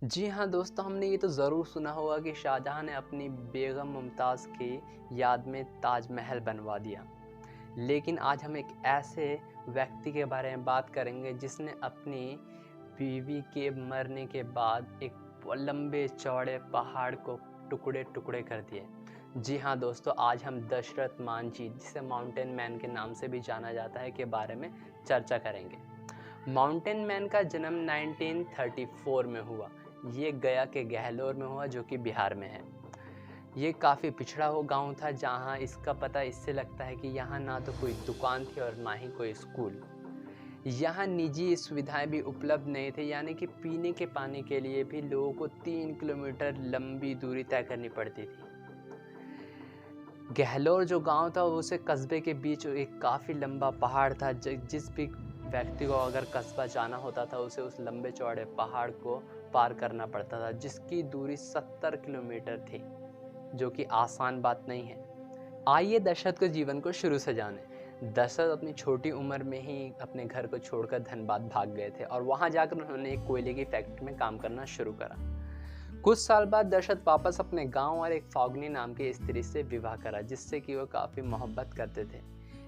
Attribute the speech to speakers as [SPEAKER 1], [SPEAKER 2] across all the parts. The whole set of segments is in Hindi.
[SPEAKER 1] जी हाँ दोस्तों, हमने ये तो ज़रूर सुना होगा कि शाहजहाँ ने अपनी बेगम मुमताज़ की याद में ताजमहल बनवा दिया। लेकिन आज हम एक ऐसे व्यक्ति के बारे में बात करेंगे जिसने अपनी बीवी के मरने के बाद एक लंबे चौड़े पहाड़ को टुकड़े-टुकड़े कर दिए। जी हाँ दोस्तों, आज हम दशरथ मांझी, जिसे माउंटेन मैन के नाम से भी जाना जाता है, के बारे में चर्चा करेंगे। माउंटेन मैन का जन्म 1934 में हुआ। ये गया के गहलोर में हुआ, जो कि बिहार में है। ये काफ़ी पिछड़ा हुआ गांव था, जहां इसका पता इससे लगता है कि यहाँ ना तो कोई दुकान थी और ना ही कोई स्कूल। यहाँ निजी सुविधाएं भी उपलब्ध नहीं थी, यानी कि पीने के पानी के लिए भी लोगों को 3 किलोमीटर लंबी दूरी तय करनी पड़ती थी। गहलोर जो गांव था, उसे कस्बे के बीच एक काफ़ी लंबा पहाड़ था। जिस भी व्यक्ति को अगर कस्बा जाना होता था, उसे उस लंबे चौड़े पहाड़ को पार करना पड़ता था, जिसकी दूरी 70 किलोमीटर थी, जो कि आसान बात नहीं है। आइए दशरथ के जीवन को शुरू से जानें। दशरथ अपनी छोटी उम्र में ही अपने घर को छोड़कर धनबाद भाग गए थे और वहां जाकर उन्होंने एक कोयले की फैक्ट्री में काम करना शुरू करा। कुछ साल बाद दशरथ वापस अपने गांव और एक फाग्नी नाम की स्त्री से विवाह करा, जिससे कि वो काफ़ी मोहब्बत करते थे।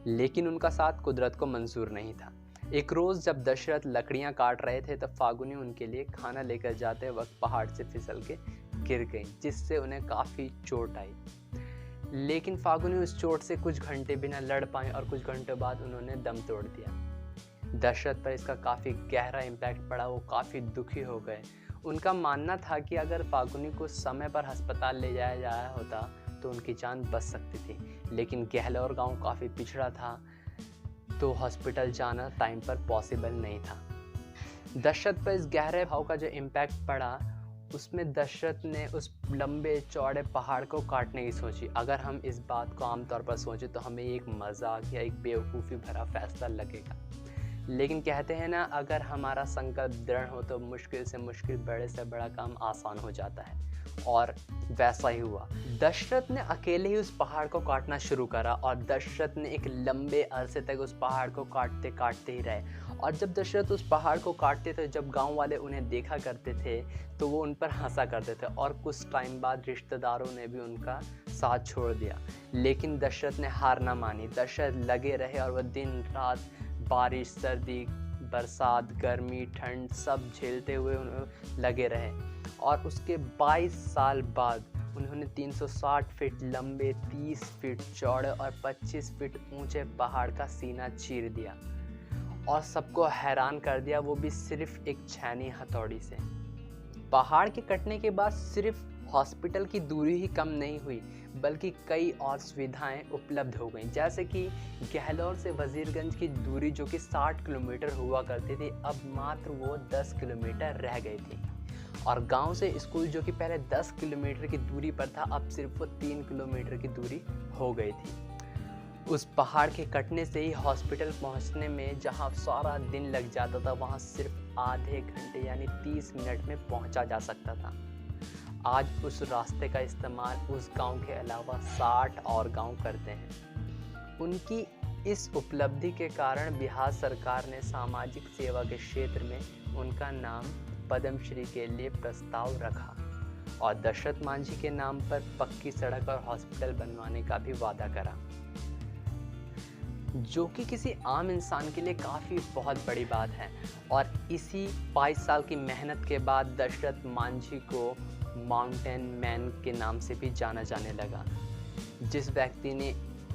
[SPEAKER 1] लेकिन उनका साथ कुदरत को मंजूर नहीं था। एक रोज़ जब दशरथ लकड़ियां काट रहे थे, तब फागुनी उनके लिए खाना लेकर जाते वक्त पहाड़ से फिसल के गिर गई, जिससे उन्हें काफ़ी चोट आई। लेकिन फागुनी उस चोट से कुछ घंटे बिना लड़ पाई और कुछ घंटों बाद उन्होंने दम तोड़ दिया। दशरथ पर इसका काफ़ी गहरा इम्पैक्ट पड़ा। वो काफ़ी दुखी हो गए। उनका मानना था कि अगर फागुनी को समय पर अस्पताल ले जाया होता तो उनकी जान बच सकती थी, लेकिन गहलोर गांव काफ़ी पिछड़ा था, तो हॉस्पिटल जाना टाइम पर पॉसिबल नहीं था। दशरथ पर इस गहरे भाव का जो इम्पैक्ट पड़ा, उसमें दशरथ ने उस लंबे चौड़े पहाड़ को काटने की सोची। अगर हम इस बात को आमतौर पर सोचें तो हमें एक मजाक या एक बेवकूफ़ी भरा फैसला लगेगा, लेकिन कहते हैं ना, अगर हमारा संकल्प दृढ़ हो तो मुश्किल से मुश्किल बड़े से बड़ा काम आसान हो जाता है। और वैसा ही हुआ। दशरथ ने अकेले ही उस पहाड़ को काटना शुरू करा और दशरथ ने एक लंबे अरसे तक उस पहाड़ को काटते काटते ही रहे। और जब दशरथ उस पहाड़ को काटते थे, जब गांव वाले उन्हें देखा करते थे, तो वो उन पर हंसा करते थे और कुछ टाइम बाद रिश्तेदारों ने भी उनका साथ छोड़ दिया। लेकिन दशरथ ने हार ना मानी। दशरथ लगे रहे और वह दिन रात बारिश, सर्दी, बरसात, गर्मी, ठंड सब झेलते हुए लगे रहे। और उसके 22 साल बाद उन्होंने 360 फीट लंबे, 30 फीट चौड़े और 25 फीट ऊंचे पहाड़ का सीना चीर दिया और सबको हैरान कर दिया, वो भी सिर्फ एक छेनी हथौड़ी से। पहाड़ के कटने के बाद सिर्फ हॉस्पिटल की दूरी ही कम नहीं हुई, बल्कि कई और सुविधाएं उपलब्ध हो गईं। जैसे कि गहलोर से वजीरगंज की दूरी, जो कि 60 किलोमीटर हुआ करती थी, अब मात्र वो 10 किलोमीटर रह गई थी। और गांव से स्कूल, जो कि पहले 10 किलोमीटर की दूरी पर था, अब सिर्फ वो 3 किलोमीटर की दूरी हो गई थी। उस पहाड़ के कटने से ही हॉस्पिटल पहुंचने में जहां सारा दिन लग जाता था, वहां सिर्फ आधे घंटे यानी 30 मिनट में पहुंचा जा सकता था। आज उस रास्ते का इस्तेमाल उस गांव के अलावा 60 और गांव करते हैं। उनकी इस उपलब्धि के कारण बिहार सरकार ने सामाजिक सेवा के क्षेत्र में उनका नाम पद्मश्री के लिए प्रस्ताव रखा और दशरथ मांझी के नाम पर पक्की सड़क और हॉस्पिटल बनवाने का भी वादा करा, जो कि किसी आम इंसान के लिए काफ़ी बहुत बड़ी बात है। और इसी 22 साल की मेहनत के बाद दशरथ मांझी को माउंटेन मैन के नाम से भी जाना जाने लगा। जिस व्यक्ति ने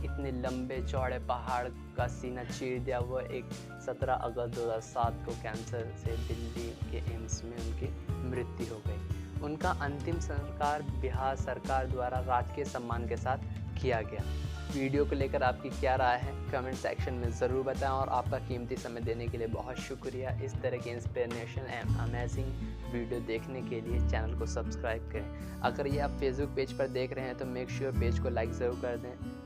[SPEAKER 1] इतने लंबे चौड़े पहाड़ का सीना चीर दिया, वो एक 17 अगस्त 2007 को कैंसर से दिल्ली के एम्स में उनकी मृत्यु हो गई। उनका अंतिम संस्कार बिहार सरकार द्वारा राजकीय सम्मान के साथ किया गया। वीडियो को लेकर आपकी क्या राय है, कमेंट सेक्शन में ज़रूर बताएं और आपका कीमती समय देने के लिए बहुत शुक्रिया। इस तरह के इंस्पिरेशनल एंड अमेजिंग वीडियो देखने के लिए चैनल को सब्सक्राइब करें। अगर ये आप फेसबुक पेज पर देख रहे हैं तो मेक श्योर पेज को लाइक ज़रूर कर दें।